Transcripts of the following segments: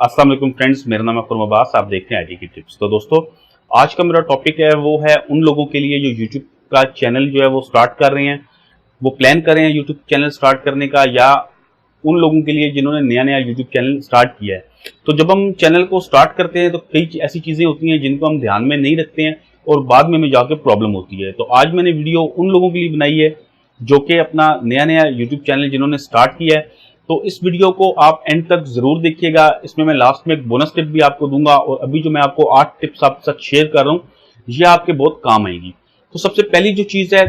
अस्सलाम वालेकुम फ्रेंड्स, मेरा नाम है फरम अब्बास। आप देख रहे हैं आईटी की टिप्स। तो दोस्तों, आज का मेरा टॉपिक है वो है उन लोगों के लिए जो यूट्यूब का चैनल जो है वो स्टार्ट कर रहे हैं, वो प्लान कर रहे हैं यूट्यूब चैनल स्टार्ट करने का, या उन लोगों के लिए जिन्होंने नया नया यूट्यूब चैनल स्टार्ट किया है। तो जब हम चैनल को स्टार्ट करते हैं तो कई ऐसी चीज़ें होती हैं जिनको हम ध्यान में नहीं रखते हैं और बाद में हमें जाकर प्रॉब्लम होती है। तो आज मैंने वीडियो उन लोगों के लिए बनाई है जो कि अपना नया नया यूट्यूब चैनल जिन्होंने स्टार्ट किया है। तो इस वीडियो को आप एंड तक जरूर देखिएगा। इसमें मैं लास्ट में एक बोनस टिप भी आपको दूंगा और अभी जो मैं आपको 8 टिप्स आपके साथ शेयर कर रहा हूँ ये आपके बहुत काम आएगी। तो सबसे पहली जो चीज़ है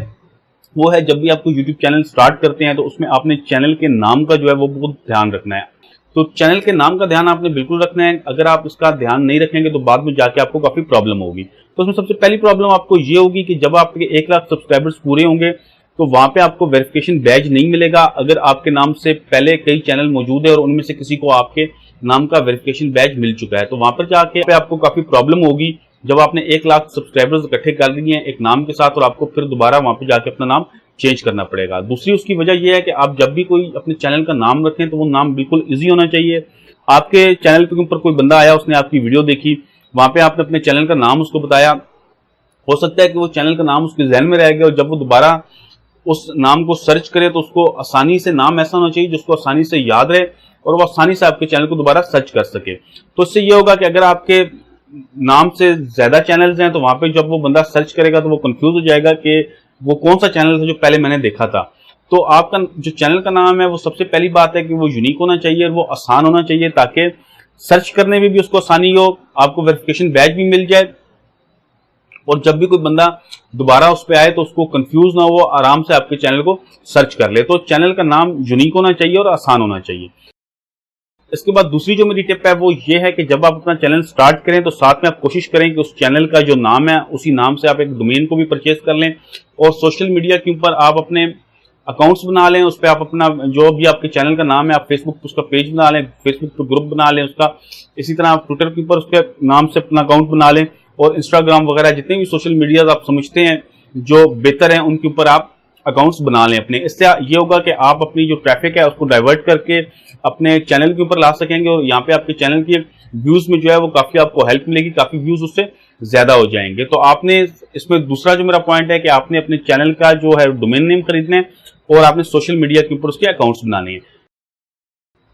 वो है, जब भी आपको यूट्यूब चैनल स्टार्ट करते हैं तो उसमें आपने चैनल के नाम का जो है वो बहुत ध्यान रखना है। तो चैनल के नाम का ध्यान आपने बिल्कुल रखना है। अगर आप इसका ध्यान नहीं रखेंगे तो बाद में जाके आपको काफी प्रॉब्लम होगी। तो उसमें सबसे पहली प्रॉब्लम आपको ये होगी कि जब आपके 1 लाख सब्सक्राइबर्स पूरे होंगे तो वहां पे आपको वेरिफिकेशन बैज नहीं मिलेगा। अगर आपके नाम से पहले कई चैनल मौजूद है और उनमें से किसी को आपके नाम का वेरिफिकेशन बैज मिल चुका है, तो वहां पर जाके आपको काफी प्रॉब्लम होगी जब आपने 1 लाख सब्सक्राइबर्स इकट्ठे कर लिए हैं एक नाम के साथ और आपको फिर दोबारा वहां पर जाके अपना नाम चेंज करना पड़ेगा। दूसरी उसकी वजह यह है कि आप जब भी कोई अपने चैनल का नाम रखें तो वो नाम बिल्कुल इजी होना चाहिए। आपके चैनल के ऊपर कोई बंदा आया, उसने आपकी वीडियो देखी, वहां पे आपने अपने चैनल का नाम उसको बताया, हो सकता है कि वो चैनल का नाम उसके जहन में रह गया और जब वो दोबारा उस नाम को सर्च करे तो उसको आसानी से, नाम ऐसा होना चाहिए जिसको आसानी से याद रहे और वो आसानी से आपके चैनल को दोबारा सर्च कर सके। तो इससे ये होगा कि अगर आपके नाम से ज्यादा चैनल्स हैं तो वहां पे जब वो बंदा सर्च करेगा तो वो कंफ्यूज हो जाएगा कि वो कौन सा चैनल था जो पहले मैंने देखा था। तो आपका जो चैनल का नाम है वो सबसे पहली बात है कि वो यूनिक होना चाहिए और वो आसान होना चाहिए ताकि सर्च करने में भी उसको आसानी हो, आपको वेरिफिकेशन बैज भी मिल जाए और जब भी कोई बंदा दोबारा उस पर आए तो उसको कंफ्यूज ना हो, आराम से आपके चैनल को सर्च कर ले। तो चैनल का नाम यूनिक होना चाहिए और आसान होना चाहिए। इसके बाद दूसरी जो मेरी टिप है वो ये है कि जब आप अपना चैनल स्टार्ट करें तो साथ में आप कोशिश करें कि उस चैनल का जो नाम है उसी नाम से आप एक डोमेन को भी परचेज कर लें और सोशल मीडिया के ऊपर आप अपने अकाउंट्स बना लें। उस पर आप अपना जो भी आपके चैनल का नाम है, आप फेसबुक पर उसका पेज बना लें, फेसबुक पर ग्रुप बना लें उसका। इसी तरह आप ट्विटर के ऊपर उसके नाम से अपना अकाउंट बना लें और इंस्टाग्राम वगैरह जितने भी सोशल मीडिया आप समझते हैं जो बेहतर है उनके ऊपर आप अकाउंट्स बना लें अपने। इससे ये होगा कि आप अपनी जो ट्रैफिक है उसको डाइवर्ट करके अपने चैनल के ऊपर ला सकेंगे और यहाँ पे आपके चैनल के व्यूज में जो है वो काफी आपको हेल्प मिलेगी, काफी व्यूज उससे ज्यादा हो जाएंगे। तो आपने इसमें दूसरा जो मेरा पॉइंट है कि आपने अपने चैनल का जो है डोमेन नेम खरीदना है और आपने सोशल मीडिया के ऊपर उसके अकाउंट्स बनाने हैं।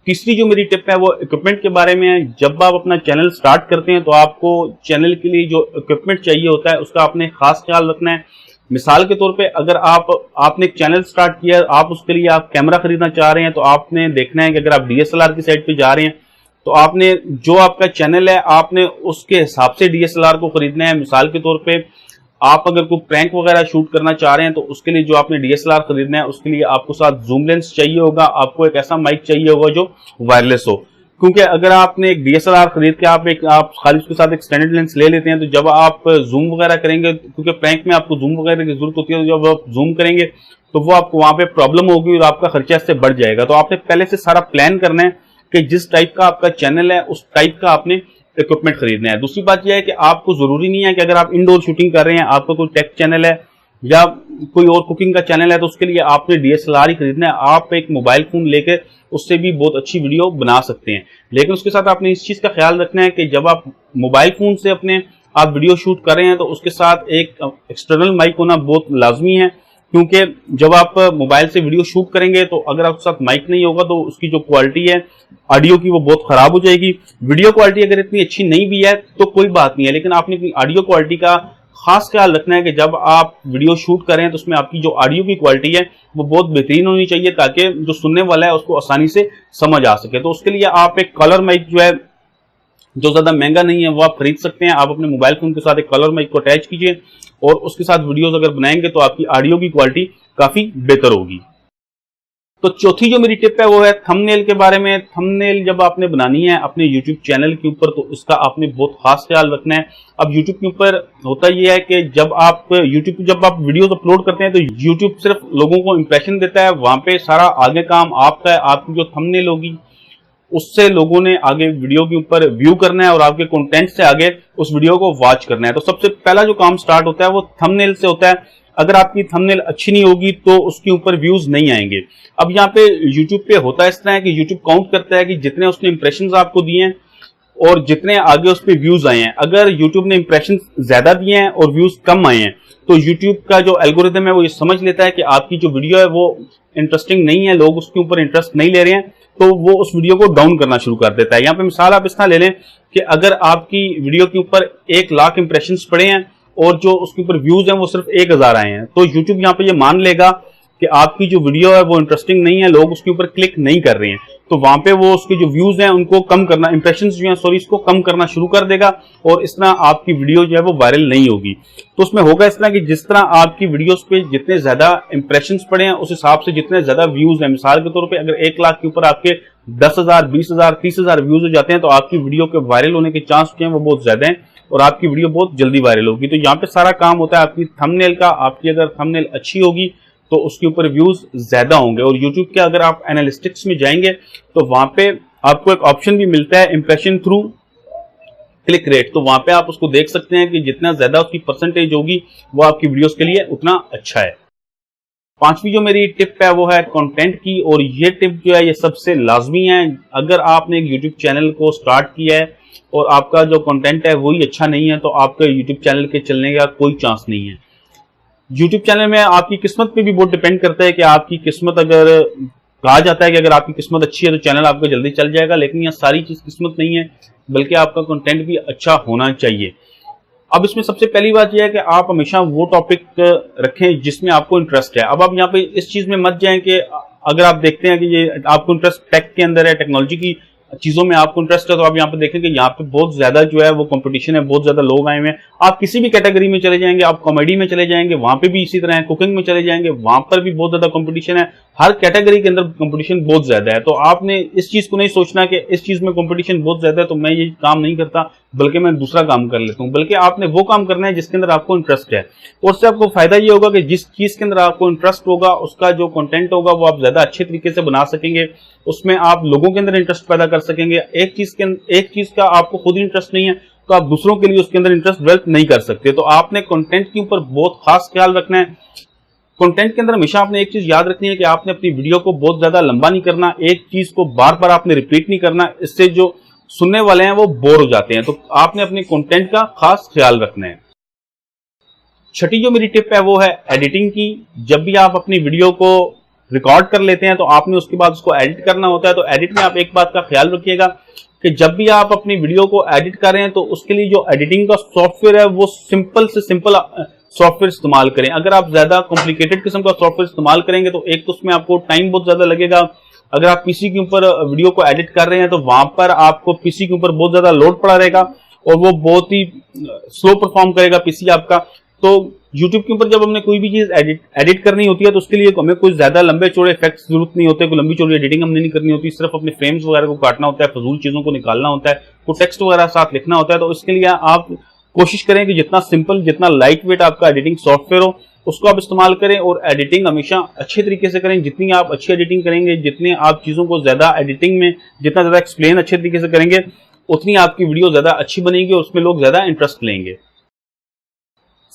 तीसरी जो मेरी टिप है वो इक्विपमेंट के बारे में है। जब आप अपना चैनल स्टार्ट करते हैं तो आपको चैनल के लिए जो इक्विपमेंट चाहिए होता है उसका आपने खास ख्याल रखना है। मिसाल के तौर पे अगर आपने एक चैनल स्टार्ट किया, आप उसके लिए आप कैमरा खरीदना चाह रहे हैं तो आपने देखना है कि अगर आप डीएसएलआर की साइड पे जा रहे हैं तो आपने जो आपका चैनल है आपने उसके हिसाब से डीएसएलआर को खरीदना है। मिसाल के तौर पे आप अगर कोई प्रैंक वगैरह शूट करना चाह रहे हैं तो उसके लिए जो आपने डीएसएलआर खरीदना है उसके लिए आपको साथ जूम लेंस चाहिए होगा, आपको एक ऐसा माइक चाहिए होगा जो वायरलेस हो। क्योंकि अगर आपने एक डीएसएलआर खरीद के आप खाली उसके साथ एक स्टैंडर्ड लेंस ले लेते हैं तो जब आप जूम वगैरह करेंगे, क्योंकि प्रैंक में आपको जूम वगैरह की जरूरत होती है, तो जब आप जूम करेंगे तो वो आपको वहां पे प्रॉब्लम होगी और आपका खर्चा इससे बढ़ जाएगा। तो आपने पहले से सारा प्लान करना है कि जिस टाइप का आपका चैनल है उस टाइप का आपने इक्विपमेंट खरीदना है। दूसरी बात यह है कि आपको जरूरी नहीं है कि अगर आप इंडोर शूटिंग कर रहे हैं, आपका कोई टेक चैनल है या कोई और कुकिंग का चैनल है तो उसके लिए आपने डीएसएलआर ही खरीदना है। आप एक मोबाइल फोन लेकर उससे भी बहुत अच्छी वीडियो बना सकते हैं, लेकिन उसके साथ आपने इस चीज का ख्याल रखना है कि जब आप मोबाइल फोन से अपने आप वीडियो शूट कर रहे हैं तो उसके साथ एक एक्सटर्नल माइक होना बहुत लाजमी है। क्योंकि जब आप मोबाइल से वीडियो शूट करेंगे तो अगर आपके साथ माइक नहीं होगा तो उसकी जो क्वालिटी है ऑडियो की वो बहुत खराब हो जाएगी। वीडियो क्वालिटी अगर इतनी अच्छी नहीं भी है तो कोई बात नहीं है, लेकिन आपने अपनी ऑडियो क्वालिटी का खास ख्याल रखना है कि जब आप वीडियो शूट करें तो उसमें आपकी जो ऑडियो की क्वालिटी है वो बहुत बेहतरीन होनी चाहिए ताकि जो सुनने वाला है उसको आसानी से समझ आ सके। तो उसके लिए आप एक कलर माइक जो है, जो ज्यादा महंगा नहीं है, वो आप खरीद सकते हैं। आप अपने मोबाइल फोन के साथ एक कलर माइक को अटैच कीजिए और उसके साथ वीडियोस अगर बनाएंगे तो आपकी ऑडियो की क्वालिटी काफी बेहतर होगी। तो चौथी जो मेरी टिप है वो है थंबनेल के बारे में। थंबनेल जब आपने बनानी है अपने यूट्यूब चैनल के ऊपर तो इसका आपने बहुत खास ख्याल रखना है। अब यूट्यूब के ऊपर होता यह है कि जब आप वीडियोस अपलोड करते हैं तो यूट्यूब सिर्फ लोगों को इंप्रेशन देता है, वहां पे सारा आगे काम आपका है। आपकी जो थंबनेल होगी उससे लोगों ने आगे वीडियो के ऊपर व्यू करना है और आपके कंटेंट से आगे उस वीडियो को वॉच करना है। तो सबसे पहला जो काम स्टार्ट होता है वो थंबनेल से होता है। अगर आपकी थंबनेल अच्छी नहीं होगी तो उसके ऊपर व्यूज नहीं आएंगे। अब यहाँ पे यूट्यूब पे होता है इस तरह है कि यूट्यूब काउंट करता है कि जितने उसने इंप्रेशंस आपको दिए हैं और जितने आगे उस पर व्यूज आए हैं। अगर यूट्यूब ने इंप्रेशन ज्यादा दिए हैं और व्यूज कम आए हैं तो यूट्यूब का जो एल्गोरिथम है वो ये समझ लेता है कि आपकी जो वीडियो है वो इंटरेस्टिंग नहीं है, लोग उसके ऊपर इंटरेस्ट नहीं ले रहे हैं, तो वो उस वीडियो को डाउन करना शुरू कर देता है। यहाँ पे मिसाल आप इस तरह ले लें कि अगर आपकी वीडियो के ऊपर 1 लाख इंप्रेशंस पड़े हैं और जो उसके ऊपर व्यूज हैं वो सिर्फ 1000 आए हैं, तो यूट्यूब यहाँ पे ये मान लेगा कि आपकी जो वीडियो है वो इंटरेस्टिंग नहीं है, लोग उसके ऊपर क्लिक नहीं कर रहे हैं, तो वहां पे वो उसके जो व्यूज हैं उनको कम करना, इंप्रेशंस जो हैं सॉरी, इसको कम करना शुरू कर देगा और इस तरह आपकी वीडियो जो है वो वायरल नहीं होगी। तो उसमें होगा इस तरह कि जिस तरह आपकी वीडियोस पे जितने ज्यादा इंप्रेशंस पड़े हैं उस हिसाब से जितने ज्यादा व्यूज हैं, मिसाल के तौर पे अगर 1 लाख के ऊपर आपके 10,000, 20,000, 30,000 व्यूज हो जाते हैं तो आपकी वीडियो के वायरल होने के चांस जो है वो बहुत ज्यादा हैं और आपकी वीडियो बहुत जल्दी वायरल होगी। तो यहाँ पे सारा काम होता है आपकी थंबनेल का। आपकी अगर थंबनेल अच्छी होगी तो उसके ऊपर व्यूज ज्यादा होंगे। और यूट्यूब के अगर आप एनालिटिक्स में जाएंगे तो वहां पे आपको एक ऑप्शन भी मिलता है इंप्रेशन थ्रू क्लिक रेट, तो वहां पे आप उसको देख सकते हैं कि जितना ज्यादा उसकी परसेंटेज होगी वो आपकी वीडियोस के लिए उतना अच्छा है। 5वीं जो मेरी टिप है वो है कंटेंट की, और ये टिप जो है ये सबसे लाजमी है। अगर आपने एक यूट्यूब चैनल को स्टार्ट किया है और आपका जो कंटेंट है वही अच्छा नहीं है तो आपके यूट्यूब चैनल के चलने का कोई चांस नहीं है। यूट्यूब चैनल में आपकी किस्मत पे भी बहुत डिपेंड करता है कि आपकी किस्मत, अगर कहा जाता है कि अगर आपकी किस्मत अच्छी है तो चैनल आपका जल्दी चल जाएगा, लेकिन यह सारी चीज किस्मत नहीं है, बल्कि आपका कंटेंट भी अच्छा होना चाहिए। अब इसमें सबसे पहली बात यह है कि आप हमेशा वो टॉपिक रखें जिसमें आपको इंटरेस्ट है। अब आप यहाँ पे इस चीज में मत जाएं कि अगर आप देखते हैं कि ये आपको इंटरेस्ट टेक के अंदर है, टेक्नोलॉजी की चीजों में आपको इंटरेस्ट है, तो आप यहाँ पे देखें कि यहाँ पे बहुत ज्यादा जो है वो कंपटीशन है, बहुत ज्यादा लोग आए हुए हैं। आप किसी भी कैटेगरी में चले जाएंगे, आप कॉमेडी में चले जाएंगे वहां पे भी इसी तरह है, कुकिंग में चले जाएंगे वहां पर भी बहुत ज्यादा कंपटीशन है, हर कैटेगरी के अंदर कंपटीशन बहुत ज्यादा है। तो आपने इस चीज को नहीं सोचना कि इस चीज में कंपटीशन बहुत ज्यादा है तो मैं ये काम नहीं करता बल्कि मैं दूसरा काम कर लेता हूं, बल्कि आपने वो काम करना है जिसके अंदर आपको इंटरेस्ट है। और उससे आपको फायदा ये होगा कि जिस चीज के अंदर आपको इंटरेस्ट होगा उसका जो कंटेंट होगा वो आप ज्यादा अच्छे तरीके से बना सकेंगे, उसमें आप लोगों के अंदर इंटरेस्ट पैदा कर सकेंगे। एक चीज का आपको खुद इंटरेस्ट नहीं है तो आप दूसरों के लिए उसके अंदर इंटरेस्ट डेवलप नहीं कर सकते। तो आपने कंटेंट के ऊपर बहुत खास ख्याल रखना है। कंटेंट के अंदर हमेशा आपने एक चीज याद रखनी है कि आपने अपनी वीडियो को बहुत ज्यादा लंबा नहीं करना, एक चीज को बार बार आपने रिपीट नहीं करना, इससे जो सुनने वाले हैं वो बोर हो जाते हैं। तो आपने अपने कंटेंट का खास ख्याल रखना है। 6ठी जो मेरी टिप है वो है एडिटिंग की। जब भी आप अपनी वीडियो को रिकॉर्ड कर लेते हैं तो आपने उसके बाद उसको एडिट करना होता है। तो एडिट में आप एक बात का ख्याल रखिएगा कि जब भी आप अपनी वीडियो को एडिट कर रहे हैं तो उसके लिए जो एडिटिंग का सॉफ्टवेयर है वो सिंपल से सिंपल सॉफ्टवेयर इस्तेमाल करें। अगर आप ज्यादा कॉम्प्लिकेटेड किस्म का सॉफ्टवेयर इस्तेमाल करेंगे तो एक तो उसमें आपको टाइम बहुत ज्यादा लगेगा। अगर आप पीसी के ऊपर वीडियो को एडिट कर रहे हैं तो वहां पर आपको पीसी के ऊपर बहुत ज्यादा लोड पड़ा रहेगा और वो बहुत ही स्लो परफॉर्म करेगा पीसी आपका। तो यूट्यूब के ऊपर जब हमने कोई भी चीज एडिट करनी होती है तो उसके लिए हमें कोई ज्यादा लंबे चौड़े इफेक्ट्स जरूरत नहीं होते, कोई लंबी चौड़ी एडिटिंग हमने नहीं करनी होती, सिर्फ अपने फ्रेम्स वगैरह को काटना होता है, फजूल चीजों को निकालना होता है, कोई टेक्स्ट वगैरह साथ लिखना होता है। तो इसके लिए आप कोशिश करें कि जितना सिंपल, जितना लाइट वेट आपका एडिटिंग सॉफ्टवेयर हो उसको आप इस्तेमाल करें और एडिटिंग हमेशा अच्छे तरीके से करें। जितनी आप अच्छी एडिटिंग करेंगे, जितने आप चीजों को ज्यादा एडिटिंग में जितना ज्यादा एक्सप्लेन अच्छे तरीके से करेंगे उतनी आपकी वीडियो ज्यादा अच्छी बनेगी और उसमें लोग ज्यादा इंटरेस्ट लेंगे।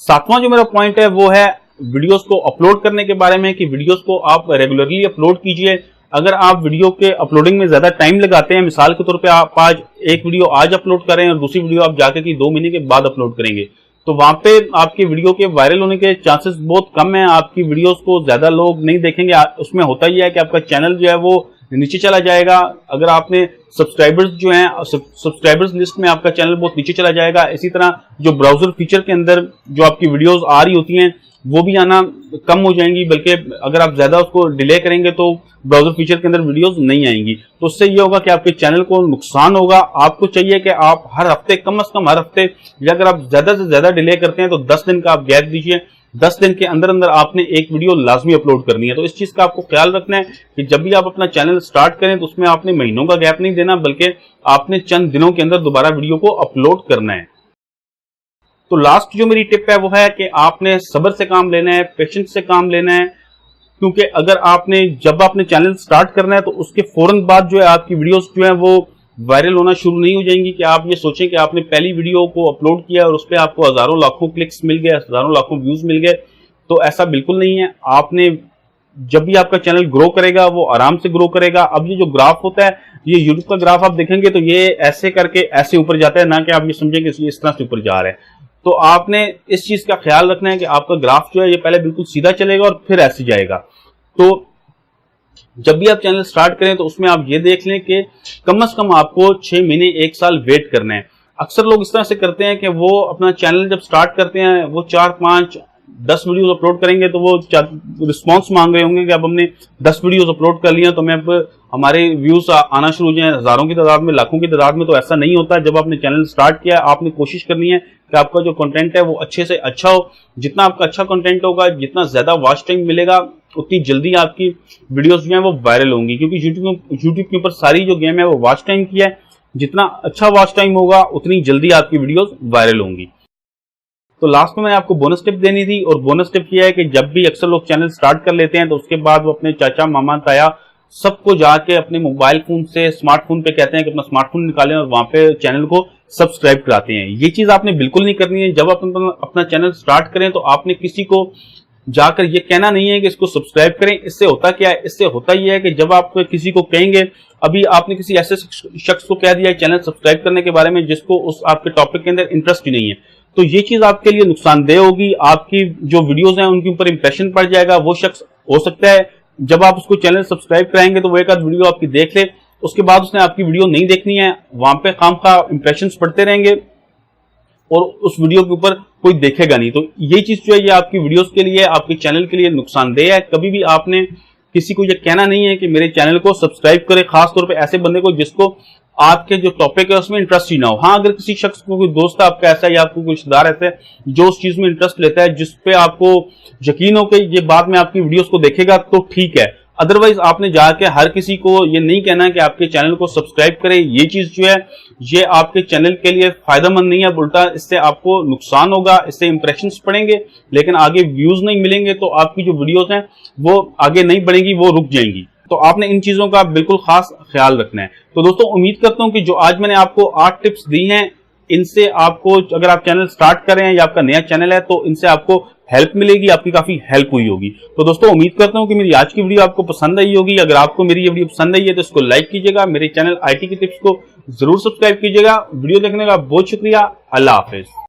7वां जो मेरा पॉइंट है वो है वीडियोस को अपलोड करने के बारे में, कि वीडियोस को आप रेगुलरली अपलोड कीजिए। अगर आप वीडियो के अपलोडिंग में ज्यादा टाइम लगाते हैं, मिसाल के तौर पे आप आज एक वीडियो आज अपलोड करें और दूसरी वीडियो आप जाके की 2 महीने के बाद अपलोड करेंगे, तो वहां पे आपकी वीडियो के वायरल होने के चांसेस बहुत कम है। आपकी वीडियोस को ज्यादा लोग नहीं देखेंगे। उसमें होता ही है कि आपका चैनल जो है वो नीचे चला जाएगा। अगर आपने सब्सक्राइबर्स जो हैं, सब्सक्राइबर्स लिस्ट में आपका चैनल बहुत नीचे चला जाएगा। इसी तरह जो ब्राउजर फीचर के अंदर जो आपकी वीडियोस आ रही होती हैं वो भी आना कम हो जाएंगी, बल्कि अगर आप ज्यादा उसको डिले करेंगे तो ब्राउजर फीचर के अंदर वीडियोस नहीं आएंगी। तो उससे ये होगा कि आपके चैनल को नुकसान होगा। आपको चाहिए कि आप हर हफ्ते, कम से कम हर हफ्ते, या अगर आप ज्यादा से ज्यादा डिले करते हैं तो 10 दिन का आप गैप दीजिए। 10 दिन के अंदर अंदर आपने एक वीडियो लाजमी अपलोड करनी है। तो इस चीज का आपको ख्याल रखना है कि जब भी आप अपना चैनल स्टार्ट करें तो उसमें आपने महीनों का गैप नहीं देना, बल्कि आपने चंद दिनों के अंदर दोबारा वीडियो को अपलोड करना है। तो लास्ट जो मेरी टिप है वो है कि आपने सब्र से काम लेना है, पेशेंस से काम लेना है, क्योंकि अगर आपने जब आपने चैनल स्टार्ट करना है तो उसके फौरन बाद जो है आपकी वीडियोस जो है वो वायरल होना शुरू नहीं हो जाएंगी कि आप ये सोचें कि आपने पहली वीडियो को अपलोड किया और उस पर आपको हजारों लाखों क्लिक्स मिल गए, हजारों लाखों व्यूज मिल गए। तो ऐसा बिल्कुल नहीं है। आपने जब भी आपका चैनल ग्रो करेगा वो आराम से ग्रो करेगा। अब ये जो ग्राफ होता है, ये यूट्यूब का ग्राफ आप देखेंगे तो ये ऐसे करके ऐसे ऊपर जाता है, ना कि आप ये समझेंगे इस तरह से ऊपर जा रहा है। तो आपने इस चीज का ख्याल रखना है कि आपका ग्राफ जो है ये पहले बिल्कुल सीधा चलेगा और फिर ऐसे जाएगा। तो जब भी आप चैनल स्टार्ट करें तो उसमें आप ये देख लें कि कम से कम आपको 6 महीने 1 साल वेट करना है। अक्सर लोग इस तरह से करते हैं कि वो अपना चैनल जब स्टार्ट करते हैं वो 4, 5, 10 वीडियोस अपलोड करेंगे तो वो रिस्पांस मांग रहे होंगे कि अब हमने 10 वीडियोस अपलोड कर लिया तो मैं अब हमारे व्यूज आना शुरू हो जाए हजारों की तादाद में, लाखों की तादाद में। तो ऐसा नहीं होता। जब आपने चैनल स्टार्ट किया आपने कोशिश करनी है कि आपका जो कंटेंट है वो अच्छे से अच्छा हो। जितना आपका अच्छा कंटेंट होगा, जितना ज्यादा वॉच टाइम मिलेगा, उतनी जल्दी आपकी वीडियोस जो है वो वायरल होंगी। क्योंकि यूट्यूब के ऊपर सारी जो गेम है वो वॉच टाइम की है। जितना अच्छा वॉच टाइम होगा उतनी जल्दी आपकी वीडियोस वायरल होंगी। तो लास्ट में मैंने आपको बोनस टिप देनी थी, और बोनस टिप यह है कि जब भी अक्सर लोग चैनल स्टार्ट कर लेते हैं तो उसके बाद वो अपने चाचा, मामा, ताया सबको जाके अपने मोबाइल फोन से, स्मार्टफोन पे कहते हैं कि अपना स्मार्टफोन निकालें और वहां पे चैनल को सब्सक्राइब कराते हैं। ये चीज आपने बिल्कुल नहीं करनी है। जब आप अपना चैनल स्टार्ट करें तो आपने किसी को जाकर ये कहना नहीं है कि इसको सब्सक्राइब करें। इससे होता क्या है, इससे होता यह है कि जब आप किसी को कहेंगे, अभी आपने किसी ऐसे शख्स को कह दिया चैनल सब्सक्राइब करने के बारे में जिसको उस आपके टॉपिक के अंदर इंटरेस्ट ही नहीं है, तो ये चीज आपके लिए नुकसानदेह होगी। आपकी जो वीडियोस हैं उनके ऊपर इंप्रेशन पड़ जाएगा। वो शख्स हो सकता है जब आप उसको चैनल सब्सक्राइब कराएंगे तो वो एक आध वीडियो आपकी देख ले, उसके बाद उसने आपकी वीडियो नहीं देखनी है, वहां पे खामखा इंप्रेशन पड़ते रहेंगे और उस वीडियो के ऊपर कोई देखेगा नहीं। तो ये चीज जो है ये आपकी वीडियोस के लिए, आपके चैनल के लिए नुकसानदेह है। कभी भी आपने किसी को ये कहना नहीं है कि मेरे चैनल को सब्सक्राइब करे, खासतौर पे ऐसे बंदे को जिसको आपके जो टॉपिक है उसमें इंटरेस्ट ही ना हो। हाँ, अगर किसी शख्स को, कोई दोस्त आपका ऐसा है या आपको कोई रिश्तेदार ऐसा है जो उस चीज में इंटरेस्ट लेता है, जिसपे आपको यकीन हो कि ये बाद में आपकी वीडियोस को देखेगा, तो ठीक है। अदरवाइज आपने जाके हर किसी को ये नहीं कहना कि आपके चैनल को सब्सक्राइब करें। ये चीज जो है ये आपके चैनल के लिए फायदेमंद नहीं है, उल्टा इससे आपको नुकसान होगा। इससे इंप्रेशंस पड़ेंगे लेकिन आगे व्यूज नहीं मिलेंगे, तो आपकी जो वीडियोस हैं वो आगे नहीं बढ़ेंगी, वो रुक जाएंगी। तो आपने इन चीजों का बिल्कुल खास ख्याल रखना है। तो दोस्तों, उम्मीद करता हूं कि जो आज मैंने आपको 8 टिप्स दी हैं, इनसे आपको, अगर आप चैनल स्टार्ट कर रहे हैं या आपका नया चैनल है, तो इनसे आपको हेल्प मिलेगी, आपकी काफी हेल्प हुई होगी। तो दोस्तों, उम्मीद करता हूं कि मेरी आज की वीडियो आपको पसंद आई होगी। अगर आपको मेरी ये वीडियो पसंद आई है तो इसको लाइक कीजिएगा, मेरे चैनल IT की टिप्स को जरूर सब्सक्राइब कीजिएगा। वीडियो देखने का बहुत शुक्रिया। अल्लाह हाफिज।